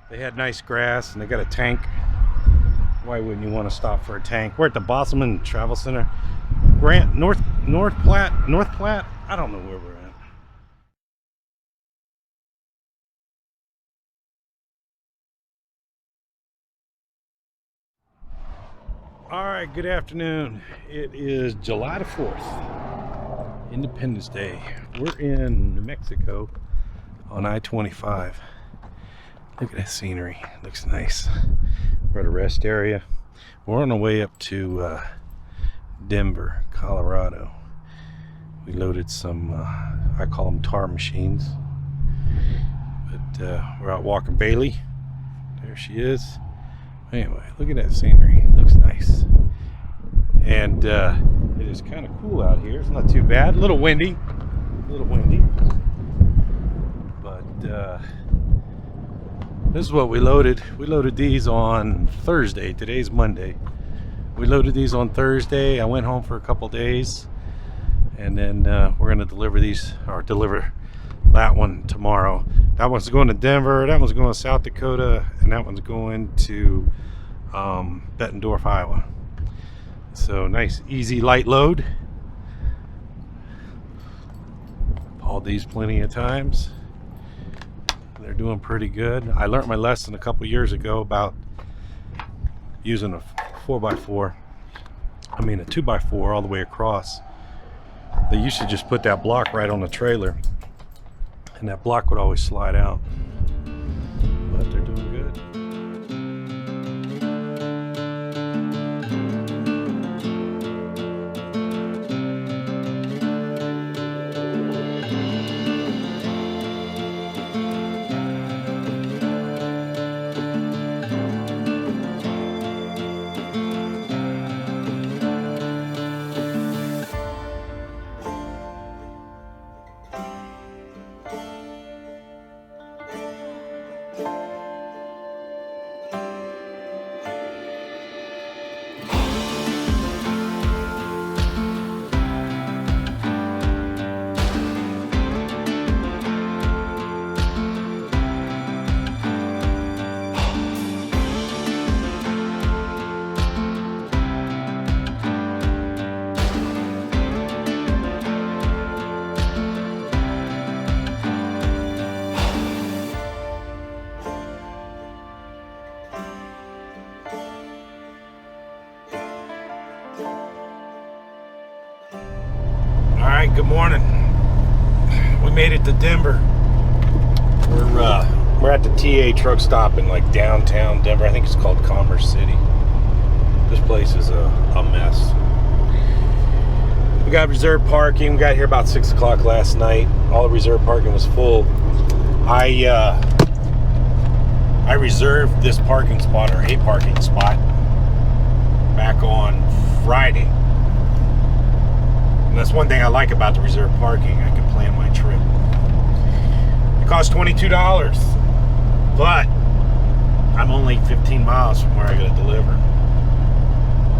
They had nice grass and they got a tank. Why wouldn't you want to stop for a tank? We're at the Bosselman Travel Center. North Platte. I don't know where we're at. All right, good afternoon. It is July the 4th, Independence Day. We're in New Mexico on I-25. Look at that scenery, looks nice. We're at a rest area. We're on our way up to Denver, Colorado. We loaded some, I call them tar machines. But we're out walking Bailey. There she is. Anyway, look at that scenery, looks nice. And it is kind of cool out here. It's not too bad, a little windy. But this is what we loaded. We loaded these on Thursday. Today's Monday. We loaded these on Thursday. I went home for a couple days. And then we're going to deliver these, or deliver that one tomorrow. That one's going to Denver, that one's going to South Dakota, and that one's going to Bettendorf, Iowa. So nice, easy, light load. Hauled these plenty of times. They're doing pretty good. I learned my lesson a couple years ago about using a 4x4. I mean a 2x4 all the way across. They used to just put that block right on the trailer, and that block would always slide out. But they're doing good. Good morning. We made it to Denver. We're at the TA truck stop in like downtown Denver. I think it's called Commerce City. This place is a mess. We got reserved parking. We got here about 6 o'clock last night. All the reserved parking was full. I reserved this parking spot, or a parking spot, back on Friday. That's one thing I like about the reserve parking. I can plan my trip. It costs $22, but I'm only 15 miles from where I got to deliver.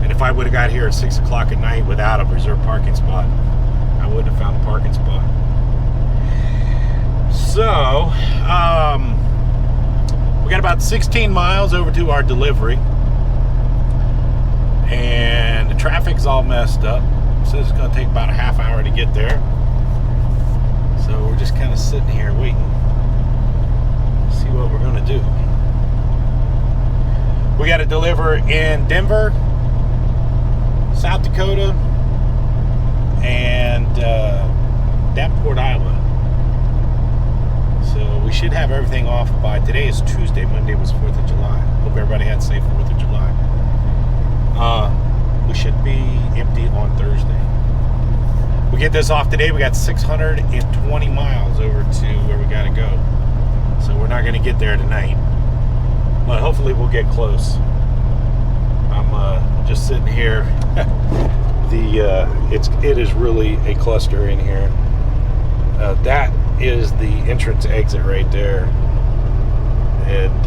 And if I would have got here at 6 o'clock at night without a reserve parking spot, I wouldn't have found a parking spot. So, we got about 16 miles over to our delivery, and the traffic's all messed up. Says it's going to take about a half hour to get there. So we're just kind of sitting here waiting. See what we're going to do. We got to deliver in Denver, South Dakota, and Davenport, Iowa. So we should have everything off by, today is Tuesday, Monday was 4th of July. Hope everybody had a safe 4th of July. We should be empty on Thursday. We get this off today. We got 620 miles over to where we got to go. So we're not going to get there tonight, but hopefully we'll get close. I'm just sitting here. It is really a cluster in here. That is the entrance exit right there, and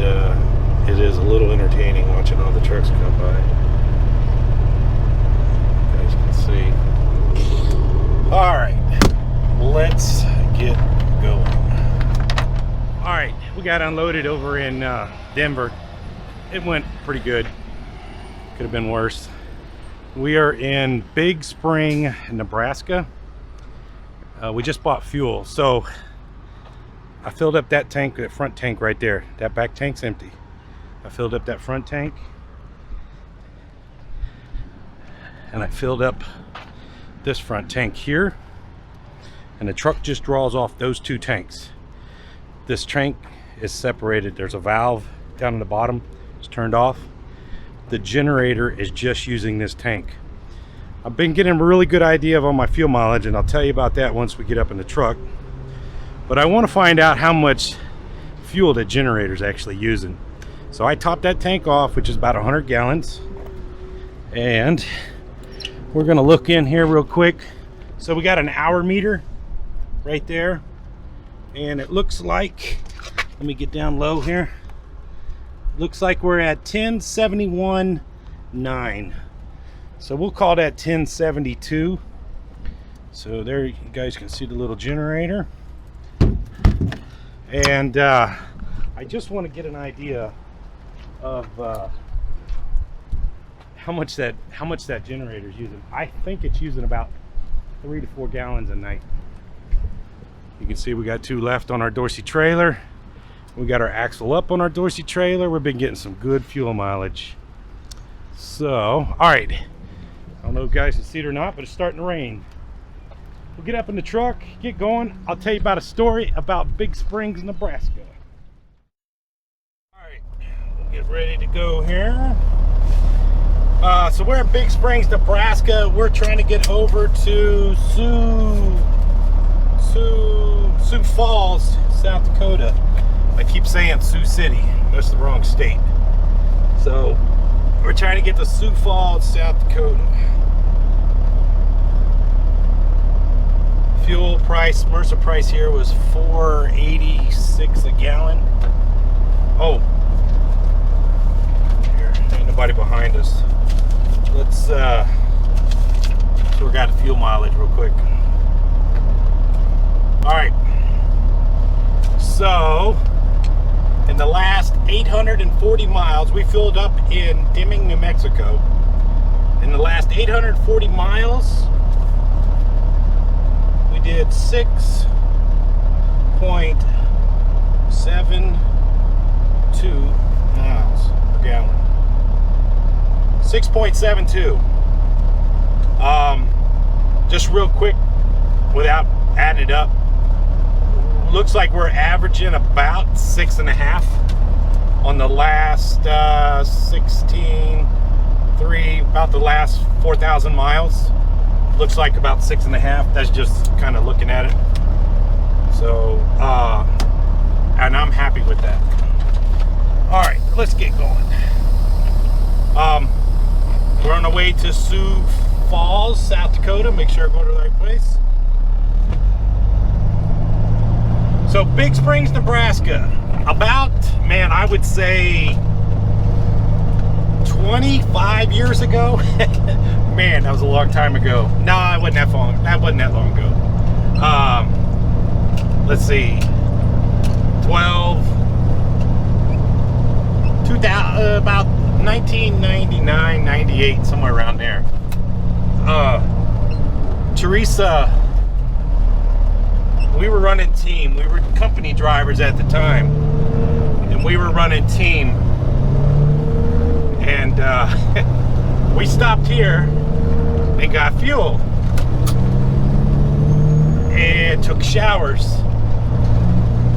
it is a little entertaining watching all the trucks come by. See. All right, let's get going. All right, we got unloaded over in Denver. It went pretty good. Could have been worse. We are in Big Spring, Nebraska. We just bought fuel, so I filled up that tank, that front tank right there. That back tank's empty. I filled up that front tank, and I filled up this front tank here, and the truck just draws off those two tanks. This tank is separated. There's a valve down in the bottom. It's turned off. The generator is just using this tank. I've been getting a really good idea of all my fuel mileage, and I'll tell you about that once we get up in the truck. But I want to find out how much fuel the generator is actually using. So I topped that tank off, which is about 100 gallons. And we're going to look in here real quick. So we got an hour meter right there. And it looks like, let me get down low here. Looks like we're at 1071.9. So we'll call that 1072. So there you guys can see the little generator. And I just want to get an idea of how much that generator is using. I think it's using about 3 to 4 gallons a night. You can see we got 2 left on our Dorsey trailer. We got our axle up on our Dorsey trailer. We've been getting some good fuel mileage. So, all right. I don't know if you guys can see it or not, but it's starting to rain. We'll get up in the truck, get going. I'll tell you about a story about Big Springs, Nebraska. All right, we'll get ready to go here. So we're in Big Springs, Nebraska. We're trying to get over to Sioux Falls, South Dakota. I keep saying Sioux City. That's the wrong state. So we're trying to get to Sioux Falls, South Dakota. Fuel price, Mercer price here was $4.86 a gallon. Oh, here, ain't nobody behind us. Let's so we got the fuel mileage real quick. All right, so in the last 840 miles, we filled up in Deming, New Mexico. In the last 840 miles, we did 6.72 miles per gallon. 6.72. Just real quick, without adding it up, looks like we're averaging about 6.5 on the last 16.3, about the last 4,000 miles. Looks like about 6.5. That's just kind of looking at it. So, and I'm happy with that. All right, let's get going. We're on our way to Sioux Falls, South Dakota. Make sure I go to the right place. So Big Springs, Nebraska, about, man, I would say 25 years ago. Man, that was a long time ago. No, it wasn't that long. That wasn't that long ago. Let's see, 2000, about 1999, 98, somewhere around there. Teresa, we were running team. We were company drivers at the time, and we were running team. And we stopped here and got fuel and took showers.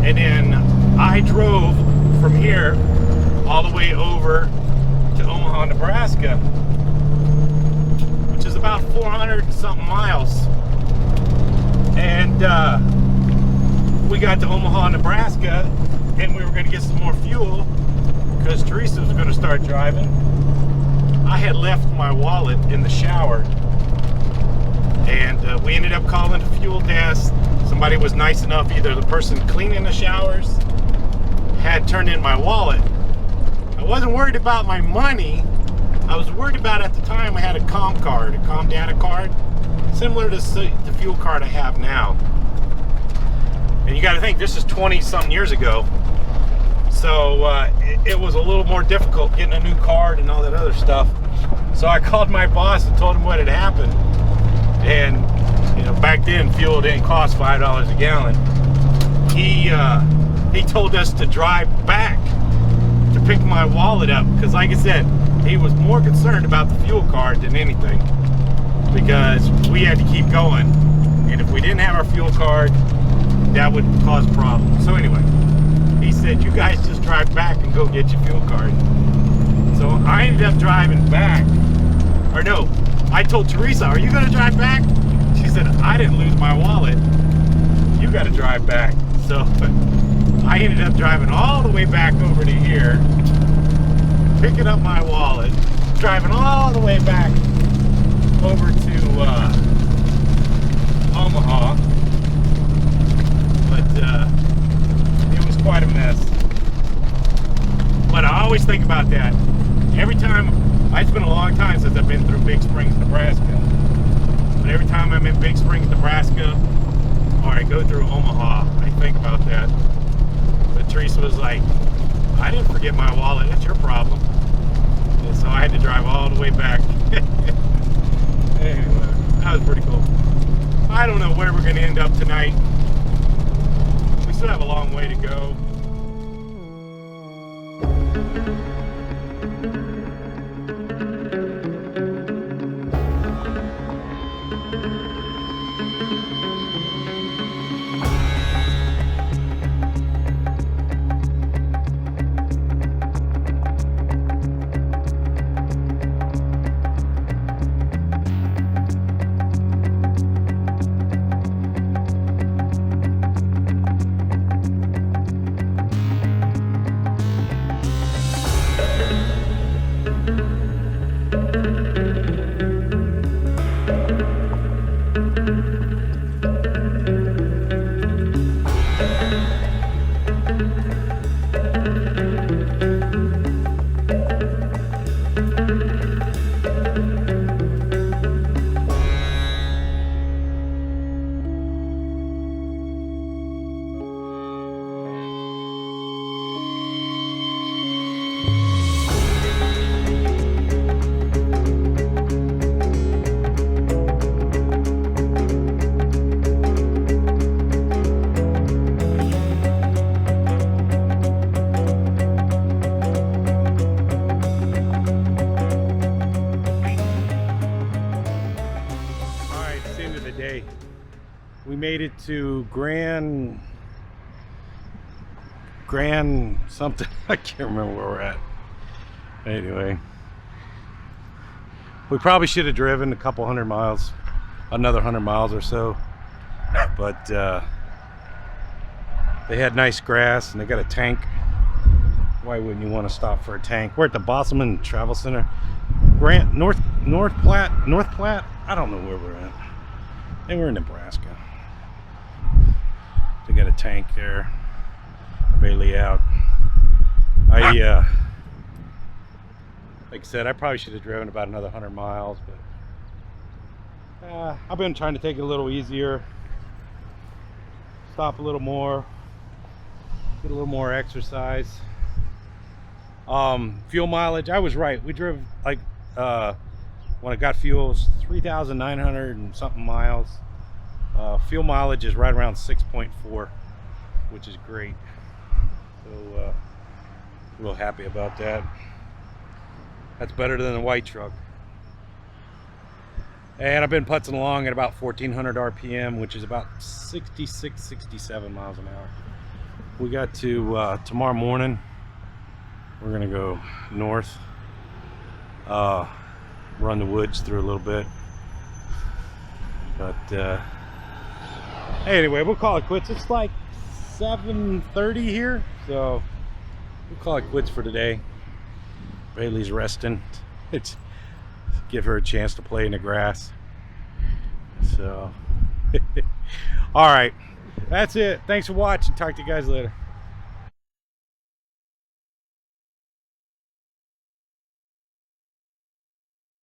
And then I drove from here all the way over to Omaha, Nebraska, which is about 400 and something miles. And we got to Omaha, Nebraska, and we were going to get some more fuel because Teresa was going to start driving. I had left my wallet in the shower, and we ended up calling the fuel desk. Somebody was nice enough, either the person cleaning the showers had turned in my wallet. I wasn't worried about my money. I was worried about, at the time, I had a COM card, a COM data card, similar to the fuel card I have now. And you got to think, this is 20 something years ago. So it was a little more difficult getting a new card and all that other stuff. So I called my boss and told him what had happened. And you know, back then fuel didn't cost $5 a gallon. He told us to drive back to pick my wallet up, because like I said, he was more concerned about the fuel card than anything, because we had to keep going, and if we didn't have our fuel card, that would cause problems. So anyway, he said, you guys just drive back and go get your fuel card. So I ended up driving back. Or no, I told Teresa, are you gonna drive back? She said, I didn't lose my wallet, you gotta drive back. So I ended up driving all the way back over to here, picking up my wallet, driving all the way back over to Omaha. But it was quite a mess. But I always think about that. Every time, it's been a long time since I've been through Big Springs, Nebraska. But every time I'm in Big Springs, Nebraska, or I go through Omaha, I think about that. But Teresa was like, I didn't forget my wallet, that's your problem. And so I had to drive all the way back. Anyway, that was pretty cool. I don't know where we're going to end up tonight. We still have a long way to go. We made it to Grand something. I can't remember where we're at. Anyway, we probably should have driven a couple hundred miles, another 100 miles or so, but they had nice grass and they got a tank. Why wouldn't you want to stop for a tank? We're at the Bosselman Travel Center. North Platte. I don't know where we're at. I think we're in Nebraska. They got a tank there. Bailey out. Like I said, I probably should have driven about another 100 miles, but I've been trying to take it a little easier, stop a little more, get a little more exercise. Fuel mileage, I was right. We drove like when I got fuel, it was 3,900 and something miles. Fuel mileage is right around 6.4, which is great. So real happy about that. That's better than the white truck. And I've been putzing along at about 1,400 RPM, which is about 66, 67 miles an hour. We got to tomorrow morning. We're gonna go north, run the woods through a little bit. But anyway, we'll call it quits. It's like 7:30 here, so we'll call it quits for today. Bailey's resting. It's give her a chance to play in the grass. So all right, that's it. Thanks for watching. Talk to you guys later.